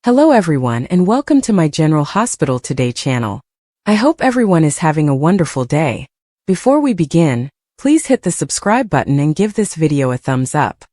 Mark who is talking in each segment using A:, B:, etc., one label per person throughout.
A: Hello everyone and welcome to my General Hospital Today channel. I hope everyone is having a wonderful day. Before we begin, please hit the subscribe button and give this video a thumbs up.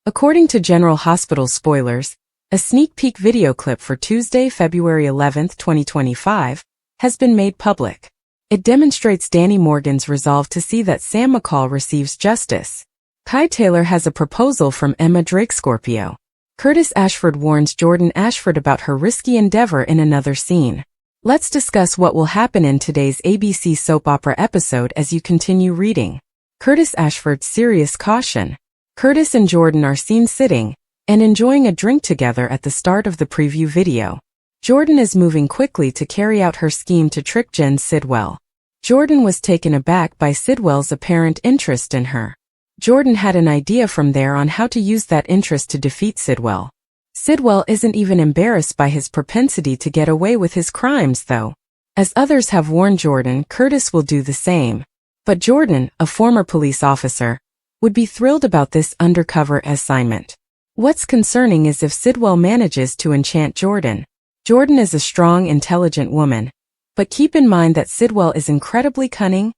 A: According to General Hospital spoilers, a sneak peek video clip for Tuesday, February 11, 2025, has been made public. It demonstrates Danny Morgan's resolve to see that Sam McCall receives justice. Kai Taylor has a proposal from Emma Drake Scorpio. Curtis Ashford warns Jordan Ashford about her risky endeavor in another scene. Let's discuss what will happen in today's ABC soap opera episode as you continue reading. Curtis Ashford's serious caution. Curtis and Jordan are seen sitting and enjoying a drink together at the start of the preview video. Jordan is moving quickly to carry out her scheme to trick Jen Sidwell. Jordan was taken aback by Sidwell's apparent interest in her. Jordan had an idea from there on how to use that interest to defeat Sidwell. Sidwell isn't even embarrassed by his propensity to get away with his crimes though. As others have warned Jordan, Curtis will do the same. But Jordan, a former police officer, would be thrilled about this undercover assignment. What's concerning is if Sidwell manages to enchant Jordan. Jordan is a strong, intelligent woman. But keep in mind that Sidwell is incredibly cunning,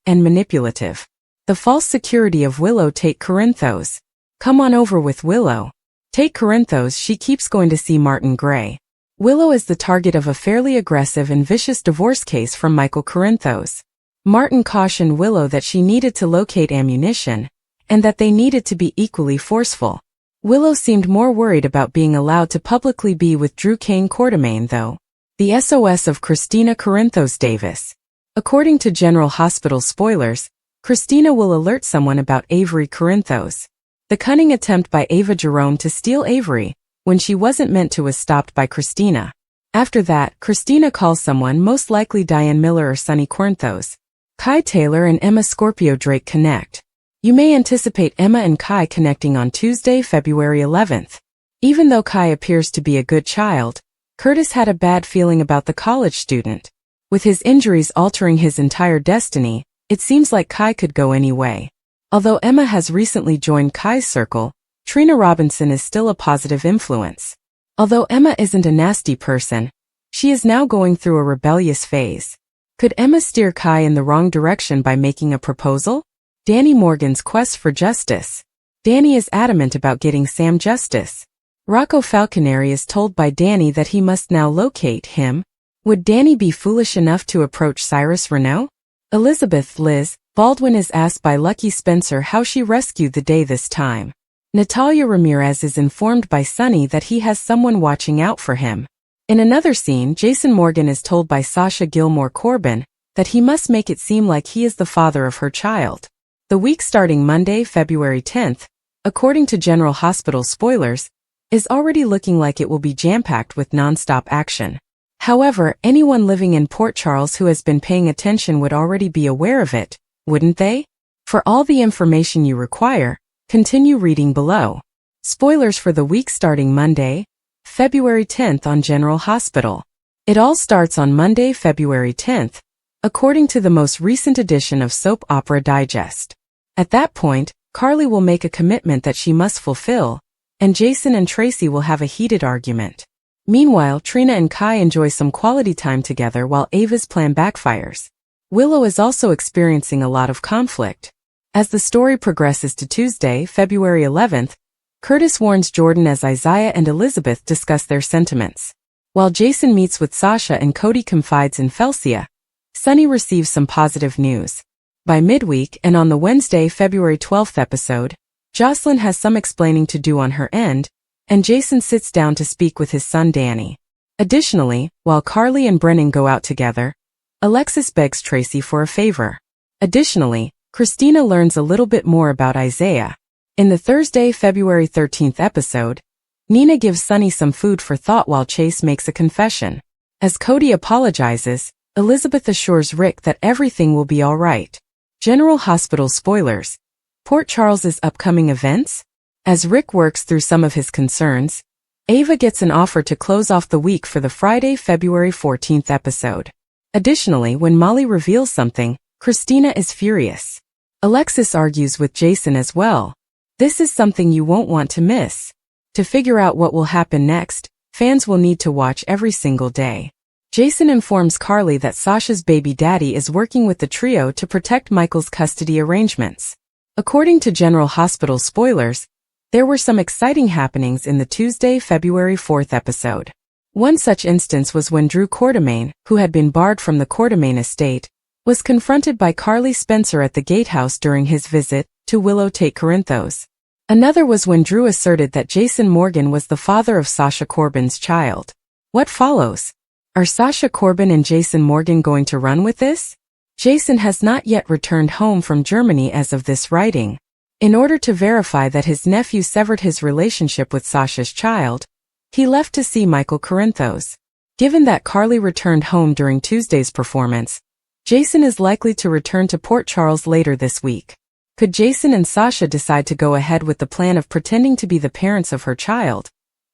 A: and manipulative. The false security of Willow. Take Corinthos. Come on over with Willow. Take Corinthos. She keeps going to see Martin Gray. Willow is the target of a fairly aggressive and vicious divorce case from Michael Corinthos. Martin cautioned Willow that she needed to locate ammunition, and that they needed to be equally forceful. Willow seemed more worried about being allowed to publicly be with Drew Kane Quartermain though. The SOS of Christina Corinthos Davis. According to General Hospital spoilers, Christina will alert someone about Avery Corinthos. The cunning attempt by Ava Jerome to steal Avery, when she wasn't meant to, was stopped by Christina. After that, Christina calls someone, most likely Diane Miller or Sonny Corinthos. Kai Taylor and Emma Scorpio Drake connect. You may anticipate Emma and Kai connecting on Tuesday, February 11th. Even though Kai appears to be a good child, Curtis had a bad feeling about the college student. With his injuries altering his entire destiny, it seems like Kai could go any way. Although Emma has recently joined Kai's circle, Trina Robinson is still a positive influence. Although Emma isn't a nasty person, she is now going through a rebellious phase. Could Emma steer Kai in the wrong direction by making a proposal? Danny Morgan's quest for justice. Danny is adamant about getting Sam justice. Rocco Falconeri is told by Danny that he must now locate him. Would Danny be foolish enough to approach Cyrus Renaud? Elizabeth Liz Baldwin is asked by Lucky Spencer how she rescued the day this time. Natalia Ramirez is informed by Sonny that he has someone watching out for him. In another scene, Jason Morgan is told by Sasha Gilmore Corbin that he must make it seem like he is the father of her child. The week starting Monday, February 10th, according to General Hospital spoilers, is already looking like it will be jam-packed with non-stop action. However, anyone living in Port Charles who has been paying attention would already be aware of it, wouldn't they? For all the information you require, continue reading below. Spoilers for the week starting Monday, February 10th on General Hospital. It all starts on Monday, February 10th, according to the most recent edition of Soap Opera Digest. At that point, Carly will make a commitment that she must fulfill, and Jason and Tracy will have a heated argument. Meanwhile, Trina and Kai enjoy some quality time together while Ava's plan backfires. Willow is also experiencing a lot of conflict. As the story progresses to Tuesday, February 11th, Curtis warns Jordan as Isaiah and Elizabeth discuss their sentiments. While Jason meets with Sasha and Cody confides in Felcia, Sonny receives some positive news. By midweek and on the Wednesday, February 12th episode, Jocelyn has some explaining to do on her end, and Jason sits down to speak with his son Danny. Additionally, while Carly and Brennan go out together, Alexis begs Tracy for a favor. Additionally, Christina learns a little bit more about Isaiah. In the Thursday, February 13th episode, Nina gives Sonny some food for thought while Chase makes a confession. As Cody apologizes, Elizabeth assures Rick that everything will be all right. General Hospital spoilers. Port Charles's upcoming events? As Rick works through some of his concerns, Ava gets an offer to close off the week for the Friday, February 14th episode. Additionally, when Molly reveals something, Christina is furious. Alexis argues with Jason as well. This is something you won't want to miss. To figure out what will happen next, fans will need to watch every single day. Jason informs Carly that Sasha's baby daddy is working with the trio to protect Michael's custody arrangements. According to General Hospital spoilers, there were some exciting happenings in the Tuesday, February 4th episode. One such instance was when Drew Quartermaine, who had been barred from the Quartermaine estate, was confronted by Carly Spencer at the gatehouse during his visit to Willow Tate Corinthos. Another was when Drew asserted that Jason Morgan was the father of Sasha Corbin's child. What follows? Are Sasha Corbin and Jason Morgan going to run with this? Jason has not yet returned home from Germany as of this writing. In order to verify that his nephew severed his relationship with Sasha's child, he left to see Michael Corinthos. Given that Carly returned home during Tuesday's performance, Jason is likely to return to Port Charles later this week. Could Jason and Sasha decide to go ahead with the plan of pretending to be the parents of her child,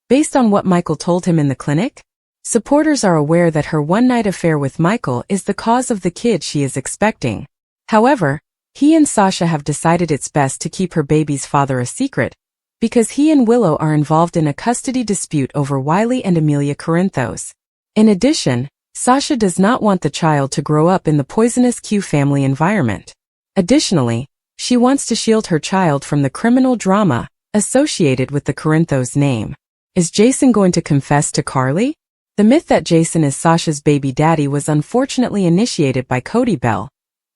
A: based on what Michael told him in the clinic? Supporters are aware that her one-night affair with Michael is the cause of the kid she is expecting. However, he and Sasha have decided it's best to keep her baby's father a secret, because he and Willow are involved in a custody dispute over Wiley and Amelia Corinthos. In addition, Sasha does not want the child to grow up in the poisonous Q family environment. Additionally, she wants to shield her child from the criminal drama associated with the Corinthos name. Is Jason going to confess to Carly? The myth that Jason is Sasha's baby daddy was unfortunately initiated by Cody Bell,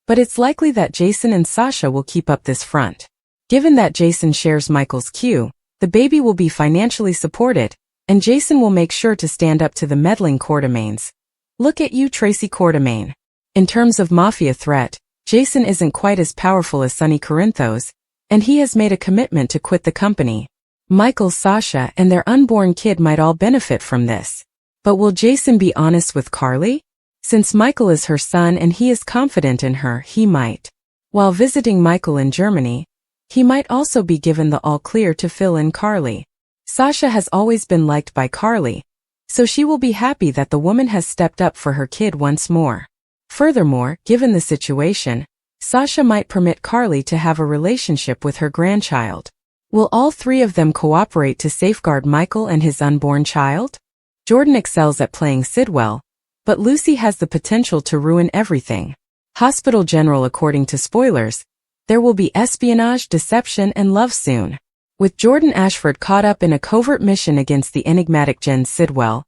A: but it's likely that Jason and Sasha will keep up this front. Given that Jason shares Michael's Q, the baby will be financially supported, and Jason will make sure to stand up to the meddling Quartermaines. Look at you, Tracy Quartermaine. In terms of mafia threat, Jason isn't quite as powerful as Sonny Corinthos, and he has made a commitment to quit the company. Michael, Sasha, and their unborn kid might all benefit from this. But will Jason be honest with Carly? Since Michael is her son and he is confident in her, he might. While visiting Michael in Germany, he might also be given the all-clear to fill in Carly. Sasha has always been liked by Carly, so she will be happy that the woman has stepped up for her kid once more. Furthermore, given the situation, Sasha might permit Carly to have a relationship with her grandchild. Will all three of them cooperate to safeguard Michael and his unborn child? Jordan excels at playing Sidwell, but Lucy has the potential to ruin everything. Hospital General. According to spoilers, there will be espionage, deception, and love soon. With Jordan Ashford caught up in a covert mission against the enigmatic Jen Sidwell,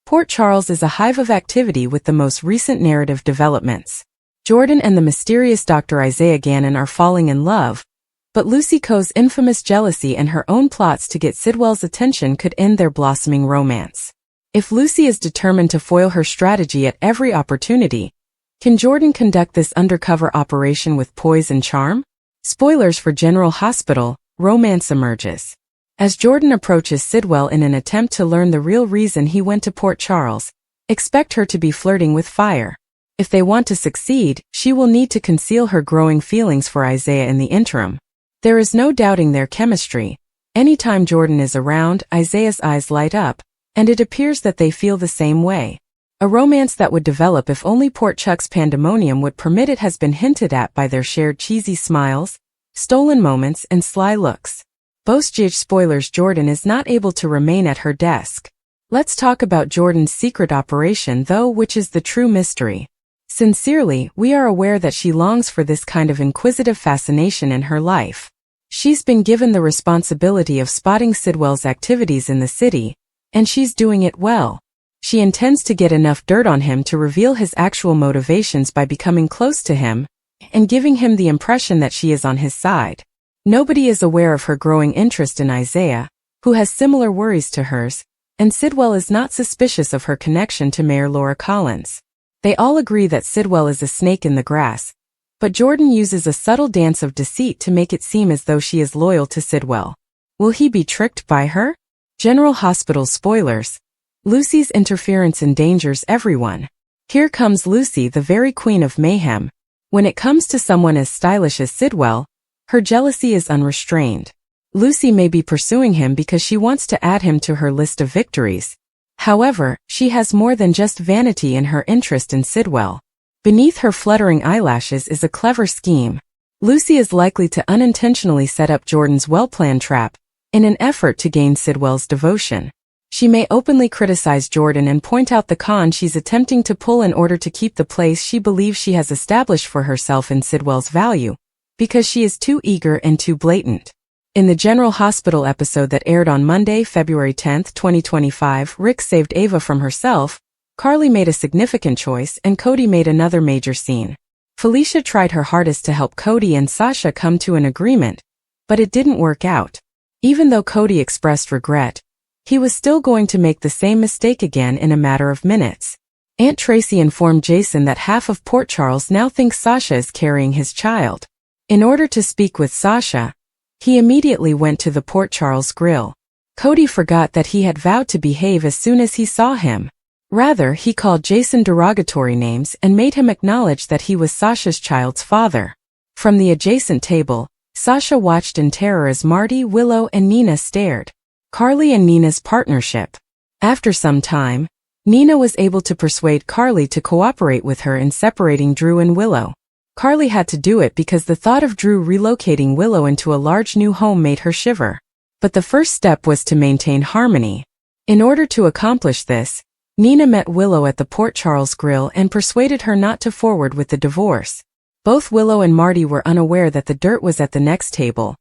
A: Port Charles is a hive of activity with the most recent narrative developments. Jordan and the mysterious Dr. Isaiah Gannon are falling in love, but Lucy Coe's infamous jealousy and her own plots to get Sidwell's attention could end their blossoming romance. If Lucy is determined to foil her strategy at every opportunity, can Jordan conduct this undercover operation with poise and charm? Spoilers for General Hospital, romance emerges. As Jordan approaches Sidwell in an attempt to learn the real reason he went to Port Charles, expect her to be flirting with fire. If they want to succeed, she will need to conceal her growing feelings for Isaiah in the interim. There is no doubting their chemistry. Anytime Jordan is around, Isaiah's eyes light up, and it appears that they feel the same way. A romance that would develop if only Port Chuck's pandemonium would permit it has been hinted at by their shared cheesy smiles, stolen moments, and sly looks. Boast spoilers. Jordan is not able to remain at her desk. Let's talk about Jordan's secret operation though, which is the true mystery. Sincerely, we are aware that she longs for this kind of inquisitive fascination in her life. She's been given the responsibility of spotting Sidwell's activities in the city, and she's doing it well. She intends to get enough dirt on him to reveal his actual motivations by becoming close to him and giving him the impression that she is on his side. Nobody is aware of her growing interest in Isaiah, who has similar worries to hers, and Sidwell is not suspicious of her connection to Mayor Laura Collins. They all agree that Sidwell is a snake in the grass, but Jordan uses a subtle dance of deceit to make it seem as though she is loyal to Sidwell. Will he be tricked by her? General Hospital spoilers. Lucy's interference endangers everyone. Here comes Lucy, the very queen of mayhem. When it comes to someone as stylish as Sidwell, her jealousy is unrestrained. Lucy may be pursuing him because she wants to add him to her list of victories. However, she has more than just vanity in her interest in Sidwell. Beneath her fluttering eyelashes is a clever scheme. Lucy is likely to unintentionally set up Jordan's well-planned trap in an effort to gain Sidwell's devotion. She may openly criticize Jordan and point out the con she's attempting to pull in order to keep the place she believes she has established for herself in Sidwell's value, because she is too eager and too blatant. In the General Hospital episode that aired on Monday, February 10, 2025, Rick saved Ava from herself, Carly made a significant choice, and Cody made another major scene. Felicia tried her hardest to help Cody and Sasha come to an agreement, but it didn't work out. Even though Cody expressed regret, he was still going to make the same mistake again in a matter of minutes. Aunt Tracy informed Jason that half of Port Charles now thinks Sasha is carrying his child. In order to speak with Sasha, he immediately went to the Port Charles grill. Cody forgot that he had vowed to behave as soon as he saw him. Rather, he called Jason derogatory names and made him acknowledge that he was Sasha's child's father. From the adjacent table, Sasha watched in terror as Marty, Willow, and Nina stared. Carly and Nina's partnership. After some time, Nina was able to persuade Carly to cooperate with her in separating Drew and Willow. Carly had to do it because the thought of Drew relocating Willow into a large new home made her shiver. But the first step was to maintain harmony. In order to accomplish this, Nina met Willow at the Port Charles grill and persuaded her not to forward with the divorce. Both Willow and Marty were unaware that the dirt was at the next table,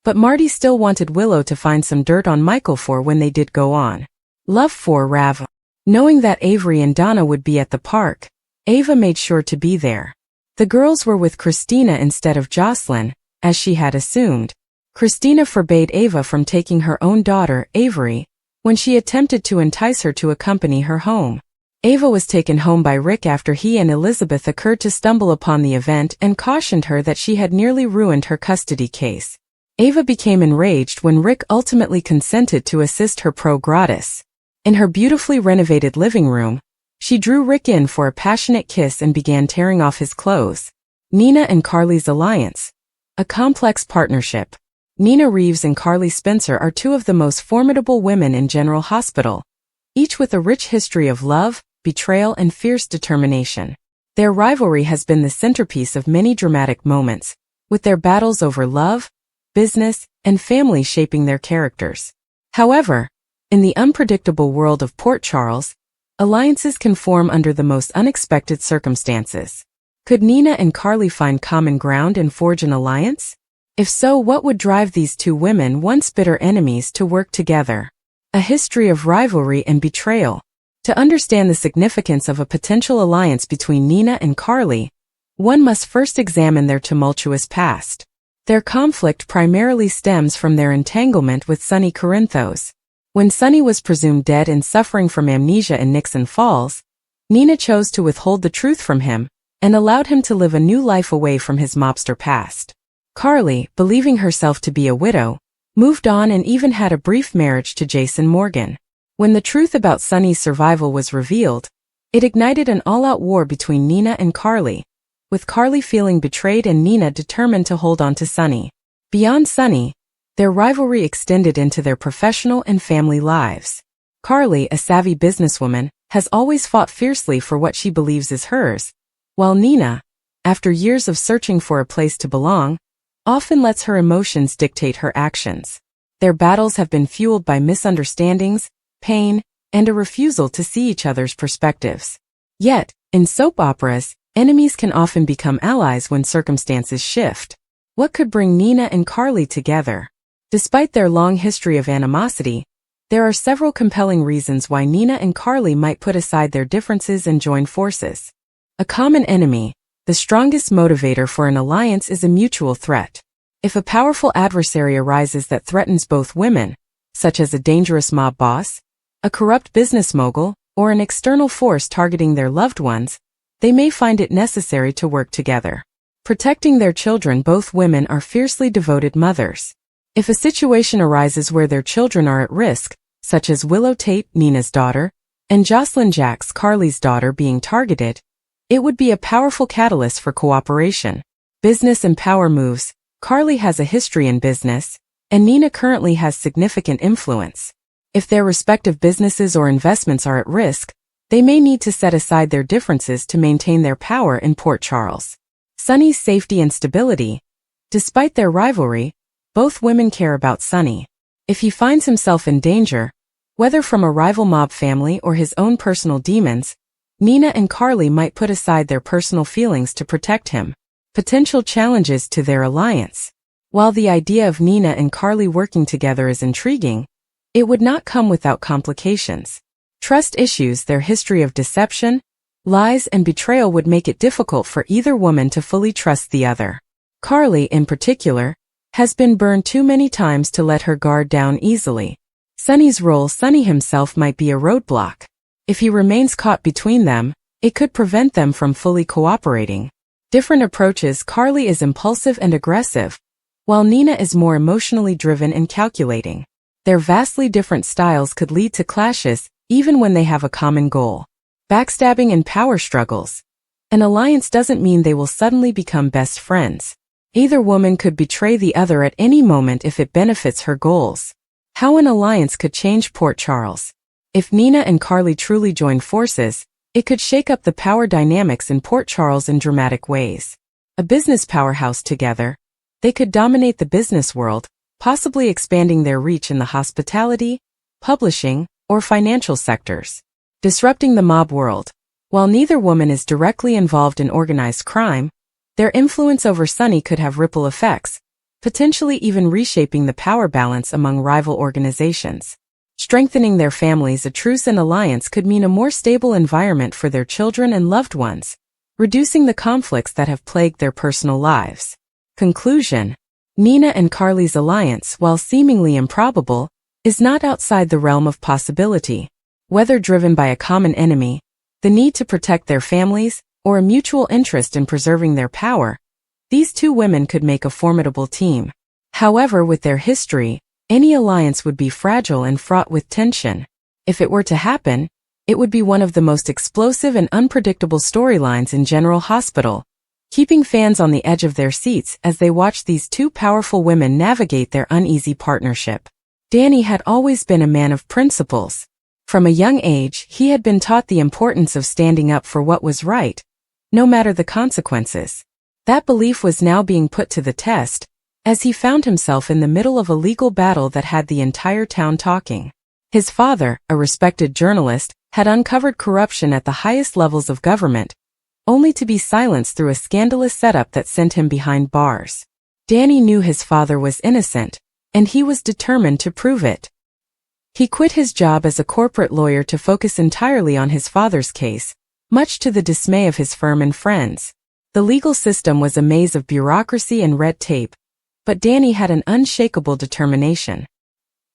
A: but Marty still wanted Willow to find some dirt on Michael for when they did go on Love for Rav. Knowing that Avery and Donna would be at the park, Ava made sure to be there. The girls were with Christina instead of Jocelyn, as she had assumed. Christina forbade Ava from taking her own daughter, Avery, when she attempted to entice her to accompany her home. Ava was taken home by Rick after he and Elizabeth occurred to stumble upon the event and cautioned her that she had nearly ruined her custody case. Ava became enraged when Rick ultimately consented to assist her pro gratis. In her beautifully renovated living room, she drew Rick in for a passionate kiss and began tearing off his clothes. Nina and Carly's alliance. A complex partnership. Nina Reeves and Carly Spencer are two of the most formidable women in General Hospital, each with a rich history of love, betrayal, and fierce determination. Their rivalry has been the centerpiece of many dramatic moments, with their battles over love, business, and family shaping their characters. However, in the unpredictable world of Port Charles, alliances can form under the most unexpected circumstances. Could Nina and Carly find common ground and forge an alliance? If so, what would drive these two women, once bitter enemies, to work together? A history of rivalry and betrayal. To understand the significance of a potential alliance between Nina and Carly, one must first examine their tumultuous past. Their conflict primarily stems from their entanglement with Sonny Corinthos. When Sonny was presumed dead and suffering from amnesia in Nixon Falls, Nina chose to withhold the truth from him and allowed him to live a new life away from his mobster past. Carly, believing herself to be a widow, moved on and even had a brief marriage to Jason Morgan. When the truth about Sonny's survival was revealed, it ignited an all-out war between Nina and Carly, with Carly feeling betrayed and Nina determined to hold on to Sonny. Beyond Sonny, their rivalry extended into their professional and family lives. Carly, a savvy businesswoman, has always fought fiercely for what she believes is hers, while Nina, after years of searching for a place to belong, often lets her emotions dictate her actions. Their battles have been fueled by misunderstandings, pain, and a refusal to see each other's perspectives. Yet, in soap operas, enemies can often become allies when circumstances shift. What could bring Nina and Carly together? Despite their long history of animosity, there are several compelling reasons why Nina and Carly might put aside their differences and join forces. A common enemy. The strongest motivator for an alliance is a mutual threat. If a powerful adversary arises that threatens both women, such as a dangerous mob boss, a corrupt business mogul, or an external force targeting their loved ones, they may find it necessary to work together. Protecting their children. Both women are fiercely devoted mothers. If a situation arises where their children are at risk, such as Willow Tate, Nina's daughter, and Jocelyn Jacks, Carly's daughter, being targeted, it would be a powerful catalyst for cooperation. Business and power moves. Carly has a history in business, and Nina currently has significant influence. If their respective businesses or investments are at risk, they may need to set aside their differences to maintain their power in Port Charles. Sonny's safety and stability. Despite their rivalry, both women care about Sonny. If he finds himself in danger, Whether from a rival mob family or his own personal demons, Nina and Carly might put aside their personal feelings to protect him. Potential challenges to their alliance. While the idea of Nina and Carly working together is intriguing, it would not come without complications. Trust issues. Their history of deception, lies, and betrayal would make it difficult for either woman to fully trust the other. Carly, in particular, has been burned too many times to let her guard down easily. Sonny's role. Sonny himself might be a roadblock. If he remains caught between them, it could prevent them from fully cooperating. Different approaches. Carly is impulsive and aggressive, while Nina is more emotionally driven and calculating. Their vastly different styles could lead to clashes, even when they have a common goal. Backstabbing and power struggles. An alliance doesn't mean they will suddenly become best friends. Either woman could betray the other at any moment if it benefits her goals. How an alliance could change Port Charles. If Nina and Carly truly join forces, it could shake up the power dynamics in Port Charles in dramatic ways. A business powerhouse together, they could dominate the business world, possibly expanding their reach in the hospitality, publishing, or financial sectors. Disrupting the mob world. While neither woman is directly involved in organized crime, their influence over Sonny could have ripple effects, potentially even reshaping the power balance among rival organizations. Strengthening their families. A truce and alliance could mean a more stable environment for their children and loved ones, reducing the conflicts that have plagued their personal lives. Conclusion. Nina and Carly's alliance, while seemingly improbable, is not outside the realm of possibility. Whether driven by a common enemy, the need to protect their families, or a mutual interest in preserving their power, these two women could make a formidable team. However, with their history, any alliance would be fragile and fraught with tension. If it were to happen, it would be one of the most explosive and unpredictable storylines in General Hospital, keeping fans on the edge of their seats as they watch these two powerful women navigate their uneasy partnership. Danny had always been a man of principles. From a young age, he had been taught the importance of standing up for what was right, no matter the consequences. That belief was now being put to the test, as he found himself in the middle of a legal battle that had the entire town talking. His father, a respected journalist, had uncovered corruption at the highest levels of government, only to be silenced through a scandalous setup that sent him behind bars. Danny knew his father was innocent, and he was determined to prove it. He quit his job as a corporate lawyer to focus entirely on his father's case, much to the dismay of his firm and friends. The legal system was a maze of bureaucracy and red tape, but Danny had an unshakable determination.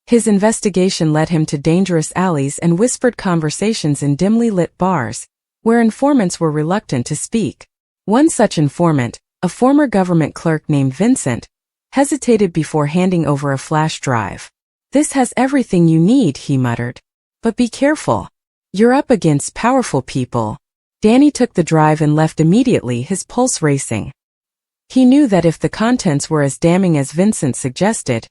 A: His investigation led him to dangerous alleys and whispered conversations in dimly lit bars, where informants were reluctant to speak. One such informant, a former government clerk named Vincent, hesitated before handing over a flash drive. "This has everything you need," he muttered. "But be careful. You're up against powerful people." Danny took the drive and left immediately, his pulse racing. He knew that if the contents were as damning as Vincent suggested,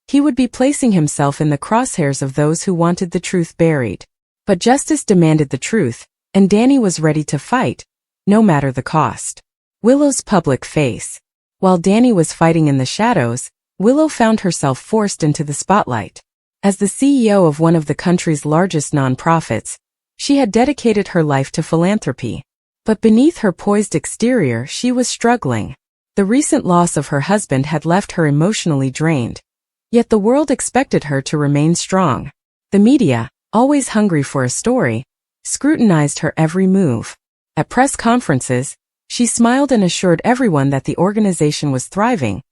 A: he would be placing himself in the crosshairs of those who wanted the truth buried. But justice demanded the truth, and Danny was ready to fight, no matter the cost. Willow's public face. While Danny was fighting in the shadows, Willow found herself forced into the spotlight. As the CEO of one of the country's largest nonprofits, she had dedicated her life to philanthropy. But beneath her poised exterior, she was struggling. The recent loss of her husband had left her emotionally drained. Yet the world expected her to remain strong. The media, always hungry for a story, scrutinized her every move. At press conferences, she smiled and assured everyone that the organization was thriving,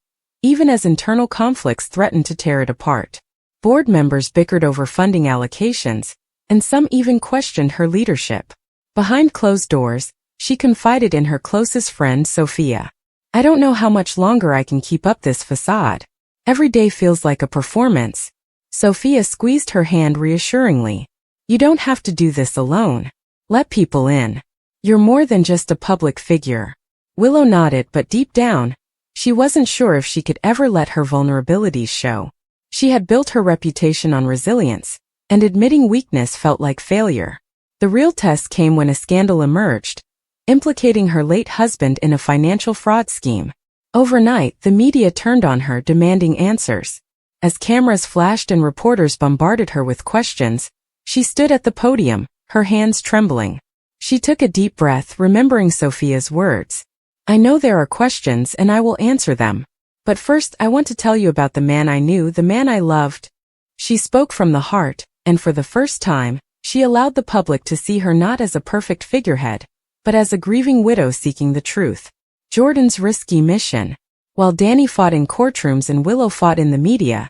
A: even as internal conflicts threatened to tear it apart. Board members bickered over funding allocations, and some even questioned her leadership. Behind closed doors, she confided in her closest friend, Sophia. "I don't know how much longer I can keep up this facade. Every day feels like a performance." Sophia squeezed her hand reassuringly. "You don't have to do this alone. Let people in. You're more than just a public figure." Willow nodded, but deep down, she wasn't sure if she could ever let her vulnerabilities show. She had built her reputation on resilience, and admitting weakness felt like failure. The real test came when a scandal emerged, implicating her late husband in a financial fraud scheme. Overnight, the media turned on her, demanding answers. As cameras flashed and reporters bombarded her with questions, she stood at the podium, her hands trembling. She took a deep breath, remembering Sophia's words. "I know there are questions and I will answer them. But first I want to tell you about the man I knew, the man I loved." She spoke from the heart, and for the first time, she allowed the public to see her not as a perfect figurehead, but as a grieving widow seeking the truth. Jordan's risky mission. While Danny fought in courtrooms and Willow fought in the media,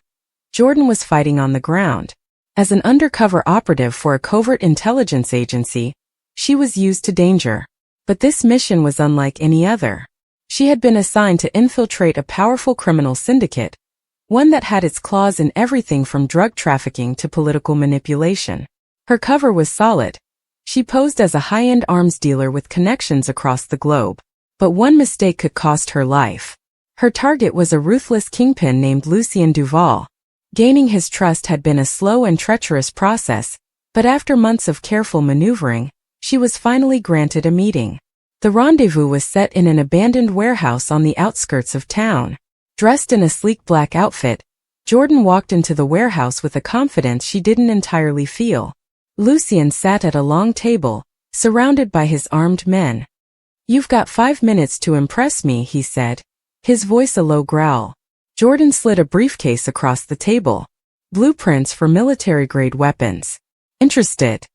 A: Jordan was fighting on the ground. As an undercover operative for a covert intelligence agency, she was used to danger. But this mission was unlike any other. She had been assigned to infiltrate a powerful criminal syndicate, one that had its claws in everything from drug trafficking to political manipulation. Her cover was solid. She posed as a high-end arms dealer with connections across the globe. But one mistake could cost her life. Her target was a ruthless kingpin named Lucien Duval. Gaining his trust had been a slow and treacherous process, but after months of careful maneuvering, she was finally granted a meeting. The rendezvous was set in an abandoned warehouse on the outskirts of town. Dressed in a sleek black outfit, Jordan walked into the warehouse with a confidence she didn't entirely feel. Lucien sat at a long table, surrounded by his armed men. "You've got 5 minutes to impress me," he said, his voice a low growl. Jordan slid a briefcase across the table. "Blueprints for military-grade weapons. Interested?"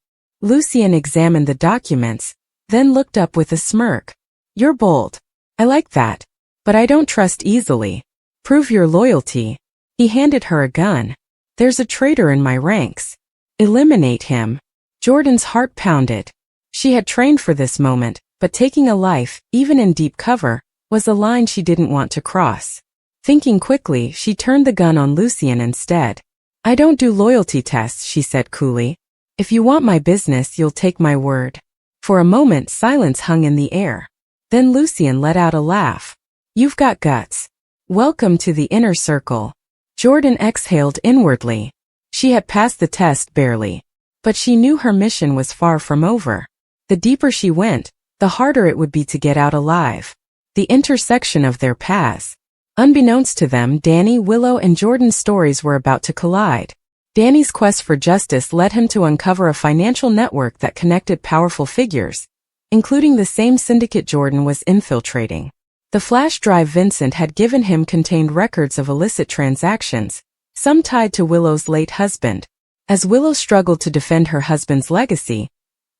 A: Lucien examined the documents, then looked up with a smirk. "You're bold. I like that. But I don't trust easily. Prove your loyalty." He handed her a gun. "There's a traitor in my ranks. Eliminate him." Jordan's heart pounded. She had trained for this moment, but taking a life, even in deep cover, was a line she didn't want to cross. Thinking quickly, she turned the gun on Lucien instead. "I don't do loyalty tests," she said coolly. "If you want my business, you'll take my word." For a moment, silence hung in the air. Then Lucien let out a laugh. "You've got guts. Welcome to the inner circle." Jordan exhaled inwardly. She had passed the test barely. But she knew her mission was far from over. The deeper she went, the harder it would be to get out alive. The intersection of their paths. Unbeknownst to them, Danny, Willow, and Jordan's stories were about to collide. Danny's quest for justice led him to uncover a financial network that connected powerful figures, including the same syndicate Jordan was infiltrating. The flash drive Vincent had given him contained records of illicit transactions, some tied to Willow's late husband. As Willow struggled to defend her husband's legacy,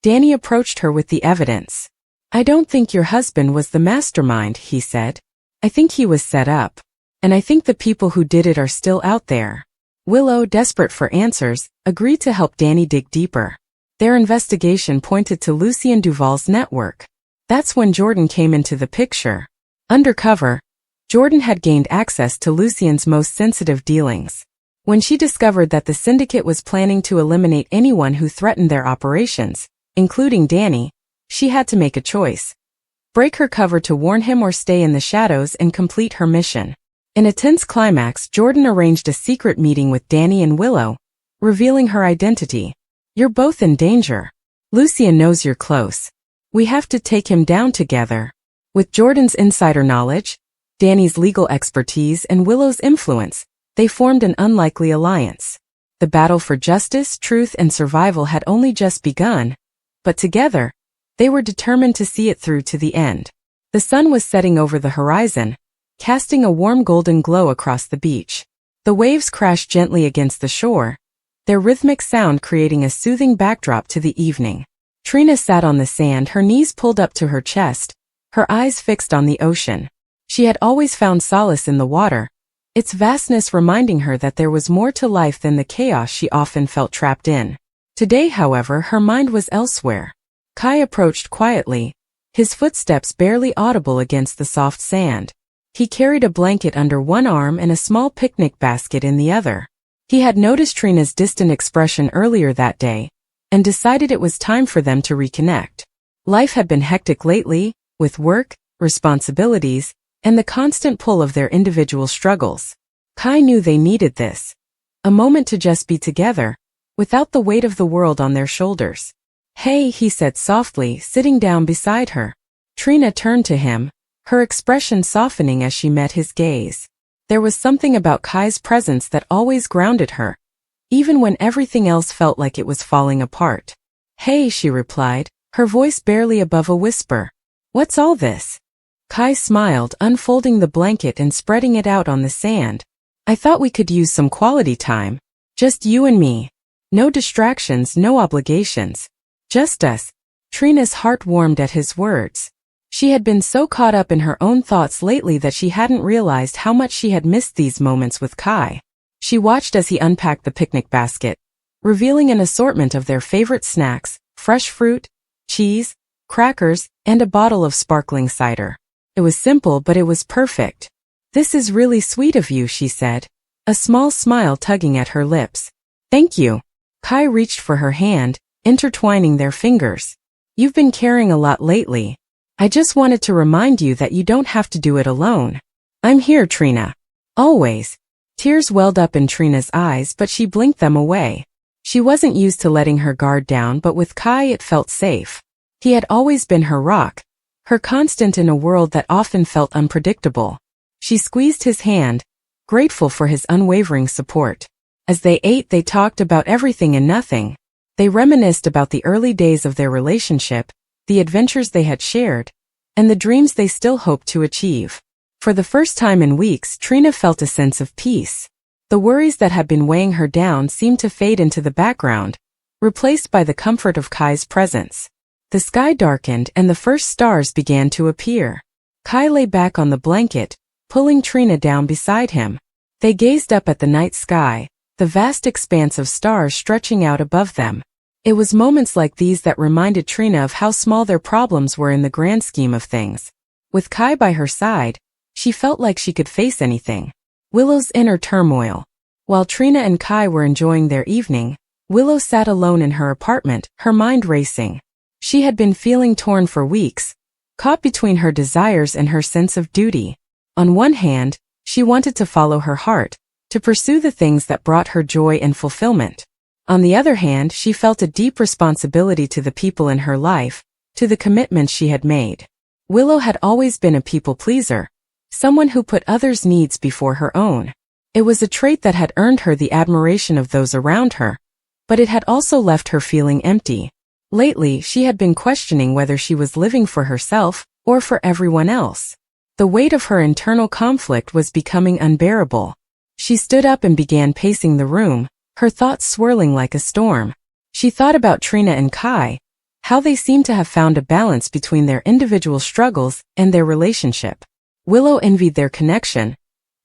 A: Danny approached her with the evidence. "I don't think your husband was the mastermind," he said. "I think he was set up. And I think the people who did it are still out there." Willow, desperate for answers, agreed to help Danny dig deeper. Their investigation pointed to Lucien Duval's network. That's when Jordan came into the picture. Undercover, Jordan had gained access to Lucien's most sensitive dealings. When she discovered that the syndicate was planning to eliminate anyone who threatened their operations, including Danny, she had to make a choice. Break her cover to warn him or stay in the shadows and complete her mission. In a tense climax, Jordan arranged a secret meeting with Danny and Willow, revealing her identity. "You're both in danger. Lucien knows you're close. We have to take him down together." With Jordan's insider knowledge, Danny's legal expertise, and Willow's influence, they formed an unlikely alliance. The battle for justice, truth, and survival had only just begun, but together, they were determined to see it through to the end. The sun was setting over the horizon, casting a warm golden glow across the beach. The waves crashed gently against the shore, their rhythmic sound creating a soothing backdrop to the evening. Trina sat on the sand, her knees pulled up to her chest, her eyes fixed on the ocean. She had always found solace in the water, its vastness reminding her that there was more to life than the chaos she often felt trapped in. Today, however, her mind was elsewhere. Kai approached quietly, his footsteps barely audible against the soft sand. He carried a blanket under one arm and a small picnic basket in the other. He had noticed Trina's distant expression earlier that day, and decided it was time for them to reconnect. Life had been hectic lately, with work, responsibilities, and the constant pull of their individual struggles. Kai knew they needed this. A moment to just be together, without the weight of the world on their shoulders. "Hey," he said softly, sitting down beside her. Trina turned to him, her expression softening as she met his gaze. There was something about Kai's presence that always grounded her, even when everything else felt like it was falling apart. "Hey," she replied, her voice barely above a whisper. "What's all this?" Kai smiled, unfolding the blanket and spreading it out on the sand. "I thought we could use some quality time. Just you and me. No distractions, no obligations. Just us." Trina's heart warmed at his words. She had been so caught up in her own thoughts lately that she hadn't realized how much she had missed these moments with Kai. She watched as he unpacked the picnic basket, revealing an assortment of their favorite snacks: fresh fruit, cheese, crackers, and a bottle of sparkling cider. It was simple, but it was perfect. "This is really sweet of you," she said, a small smile tugging at her lips. "Thank you." Kai reached for her hand, intertwining their fingers. "You've been carrying a lot lately. I just wanted to remind you that you don't have to do it alone. I'm here, Trina. Always." Tears welled up in Trina's eyes, but she blinked them away. She wasn't used to letting her guard down, but with Kai it felt safe. He had always been her rock, her constant in a world that often felt unpredictable. She squeezed his hand, grateful for his unwavering support. As they ate, they talked about everything and nothing. They reminisced about the early days of their relationship, the adventures they had shared, and the dreams they still hoped to achieve. For the first time in weeks, Trina felt a sense of peace. The worries that had been weighing her down seemed to fade into the background, replaced by the comfort of Kai's presence. The sky darkened and the first stars began to appear. Kai lay back on the blanket, pulling Trina down beside him. They gazed up at the night sky, the vast expanse of stars stretching out above them. It was moments like these that reminded Trina of how small their problems were in the grand scheme of things. With Kai by her side, she felt like she could face anything. Willow's inner turmoil. While Trina and Kai were enjoying their evening, Willow sat alone in her apartment, her mind racing. She had been feeling torn for weeks, caught between her desires and her sense of duty. On one hand, she wanted to follow her heart, to pursue the things that brought her joy and fulfillment. On the other hand, she felt a deep responsibility to the people in her life, to the commitments she had made. Willow had always been a people pleaser, someone who put others' needs before her own. It was a trait that had earned her the admiration of those around her, but it had also left her feeling empty. Lately, she had been questioning whether she was living for herself or for everyone else. The weight of her internal conflict was becoming unbearable. She stood up and began pacing the room, her thoughts swirling like a storm. She thought about Trina and Kai, how they seemed to have found a balance between their individual struggles and their relationship. Willow envied their connection,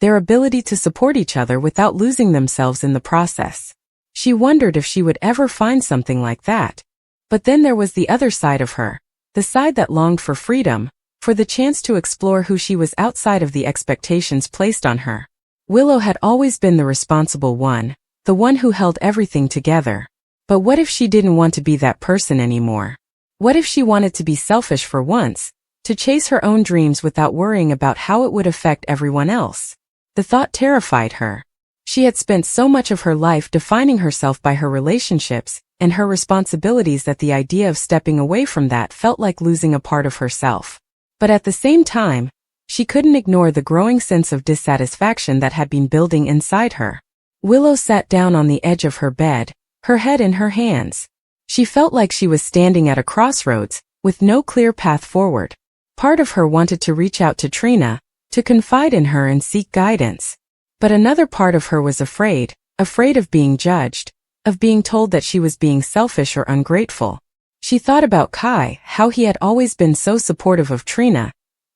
A: their ability to support each other without losing themselves in the process. She wondered if she would ever find something like that. But then there was the other side of her, the side that longed for freedom, for the chance to explore who she was outside of the expectations placed on her. Willow had always been the responsible one, the one who held everything together. But what if she didn't want to be that person anymore? What if she wanted to be selfish for once, to chase her own dreams without worrying about how it would affect everyone else? The thought terrified her. She had spent so much of her life defining herself by her relationships and her responsibilities that the idea of stepping away from that felt like losing a part of herself. But at the same time, she couldn't ignore the growing sense of dissatisfaction that had been building inside her. Willow sat down on the edge of her bed, her head in her hands. She felt like she was standing at a crossroads, with no clear path forward. Part of her wanted to reach out to Trina, to confide in her and seek guidance. But another part of her was afraid of being judged, of being told that she was being selfish or ungrateful. She thought about Kai, how he had always been so supportive of Trina,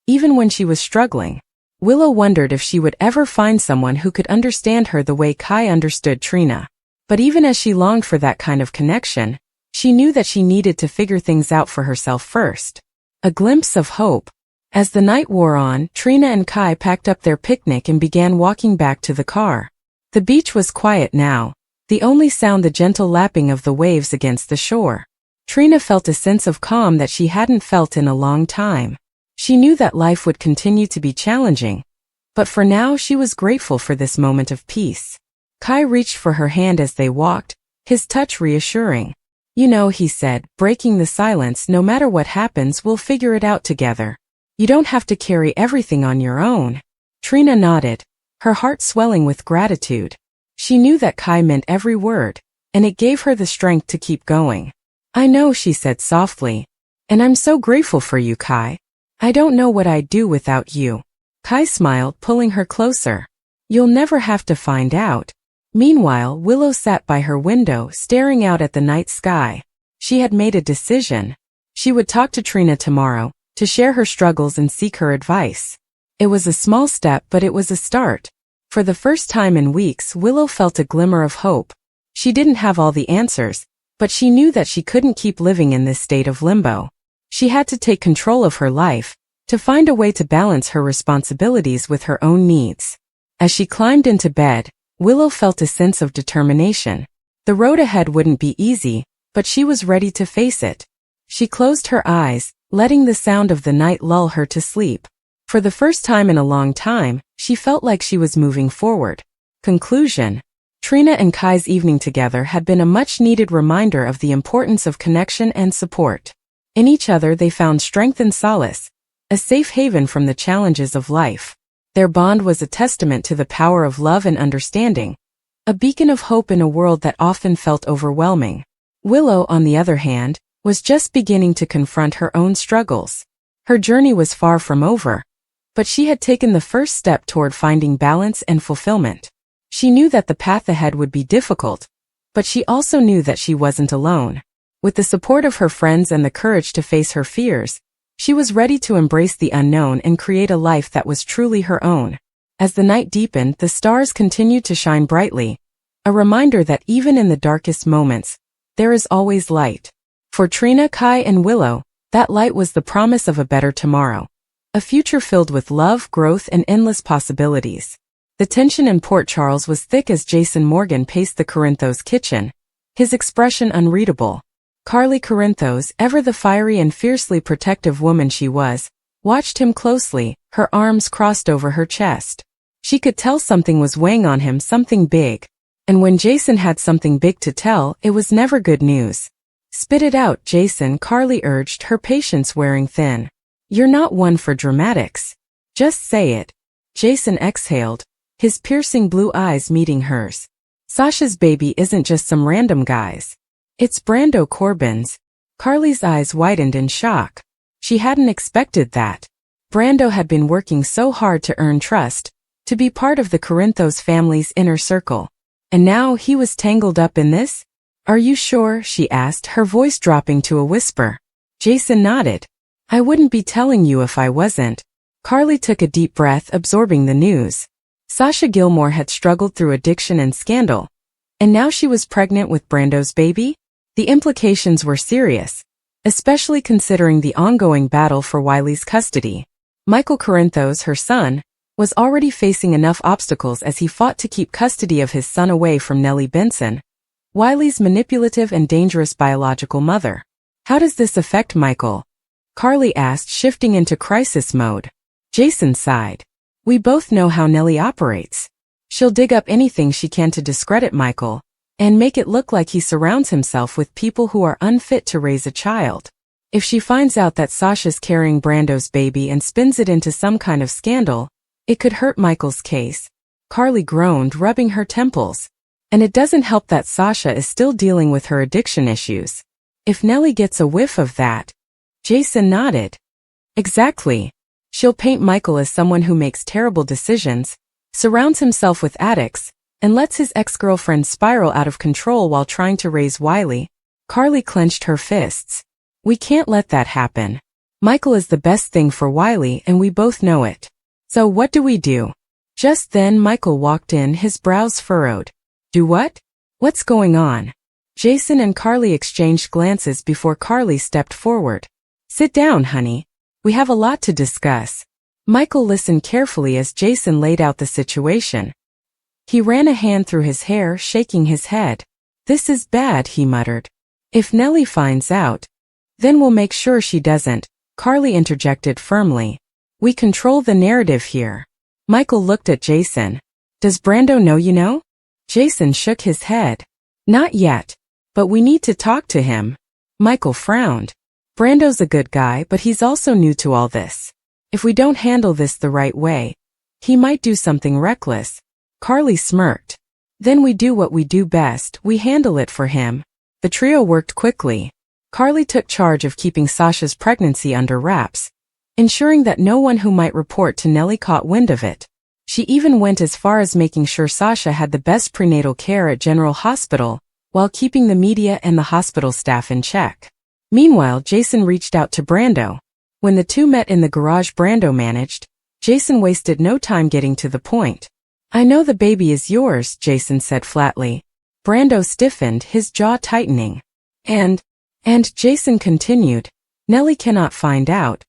A: even when she was struggling. Willow wondered if she would ever find someone who could understand her the way Kai understood Trina. But even as she longed for that kind of connection, she knew that she needed to figure things out for herself first. A glimpse of hope. As the night wore on, Trina and Kai packed up their picnic and began walking back to the car. The beach was quiet now, the only sound the gentle lapping of the waves against the shore. Trina felt a sense of calm that she hadn't felt in a long time. She knew that life would continue to be challenging, but for now she was grateful for this moment of peace. Kai reached for her hand as they walked, his touch reassuring. "You know," he said, breaking the silence, "no matter what happens, we'll figure it out together. You don't have to carry everything on your own." Trina nodded, her heart swelling with gratitude. She knew that Kai meant every word, and it gave her the strength to keep going. "I know," she said softly. "And I'm so grateful for you, Kai. I don't know what I'd do without you." Kai smiled, pulling her closer. "You'll never have to find out." Meanwhile, Willow sat by her window, staring out at the night sky. She had made a decision. She would talk to Trina tomorrow, to share her struggles and seek her advice. It was a small step, but it was a start. For the first time in weeks, Willow felt a glimmer of hope. She didn't have all the answers, but she knew that she couldn't keep living in this state of limbo. She had to take control of her life, to find a way to balance her responsibilities with her own needs. As she climbed into bed, Willow felt a sense of determination. The road ahead wouldn't be easy, but she was ready to face it. She closed her eyes, letting the sound of the night lull her to sleep. For the first time in a long time, she felt like she was moving forward. Conclusion: Trina and Kai's evening together had been a much-needed reminder of the importance of connection and support. In each other they found strength and solace, a safe haven from the challenges of life. Their bond was a testament to the power of love and understanding, a beacon of hope in a world that often felt overwhelming. Willow, on the other hand, was just beginning to confront her own struggles. Her journey was far from over, but she had taken the first step toward finding balance and fulfillment. She knew that the path ahead would be difficult, but she also knew that she wasn't alone. With the support of her friends and the courage to face her fears, she was ready to embrace the unknown and create a life that was truly her own. As the night deepened, the stars continued to shine brightly, a reminder that even in the darkest moments, there is always light. For Trina, Kai, and Willow, that light was the promise of a better tomorrow, a future filled with love, growth, and endless possibilities. The tension in Port Charles was thick as Jason Morgan paced the Corinthos kitchen, his expression unreadable. Carly Corinthos, ever the fiery and fiercely protective woman she was, watched him closely, her arms crossed over her chest. She could tell something was weighing on him, something big. And when Jason had something big to tell, it was never good news. "Spit it out, Jason," Carly urged, her patience wearing thin. "You're not one for dramatics. Just say it." Jason exhaled, his piercing blue eyes meeting hers. "Sasha's baby isn't just some random guy's. It's Brando Corbin's." Carly's eyes widened in shock. She hadn't expected that. Brando had been working so hard to earn trust, to be part of the Corinthos family's inner circle. And now he was tangled up in this? "Are you sure?" she asked, her voice dropping to a whisper. Jason nodded. "I wouldn't be telling you if I wasn't." Carly took a deep breath, absorbing the news. Sasha Gilmore had struggled through addiction and scandal, and now she was pregnant with Brando's baby? The implications were serious, especially considering the ongoing battle for Wiley's custody. Michael Corinthos, her son, was already facing enough obstacles as he fought to keep custody of his son away from Nellie Benson, Wiley's manipulative and dangerous biological mother. "How does this affect Michael?" Carly asked, shifting into crisis mode. Jason sighed. "We both know how Nellie operates. She'll dig up anything she can to discredit Michael, and make it look like he surrounds himself with people who are unfit to raise a child. If she finds out that Sasha's carrying Brando's baby and spins it into some kind of scandal, it could hurt Michael's case." Carly groaned, rubbing her temples. "And it doesn't help that Sasha is still dealing with her addiction issues. If Nellie gets a whiff of that..." Jason nodded. "Exactly. She'll paint Michael as someone who makes terrible decisions, surrounds himself with addicts, and lets his ex-girlfriend spiral out of control while trying to raise Wiley." Carly clenched her fists. "We can't let that happen. Michael is the best thing for Wiley, and we both know it. So what do we do?" Just then Michael walked in, his brows furrowed. "Do what? What's going on?" Jason and Carly exchanged glances before Carly stepped forward. "Sit down, honey. We have a lot to discuss." Michael listened carefully as Jason laid out the situation. He ran a hand through his hair, shaking his head. "This is bad," he muttered. "If Nellie finds out, then we'll make sure she doesn't," Carly interjected firmly. "We control the narrative here." Michael looked at Jason. "Does Brando know you know?" Jason shook his head. "Not yet. But we need to talk to him." Michael frowned. "Brando's a good guy, but he's also new to all this. If we don't handle this the right way, He might do something reckless. Carly smirked. Then we do what we do best, we handle it for him. The trio worked quickly. Carly took charge of keeping Sasha's pregnancy under wraps, ensuring that no one who might report to Nellie caught wind of it. She even went as far as making sure Sasha had the best prenatal care at General Hospital, while keeping the media and the hospital staff in check. Meanwhile, Jason reached out to Brando. When the two met in the garage Brando managed, Jason wasted no time getting to the point. I know the baby is yours, Jason said flatly. Brando stiffened, his jaw tightening. And Jason continued, Nellie cannot find out,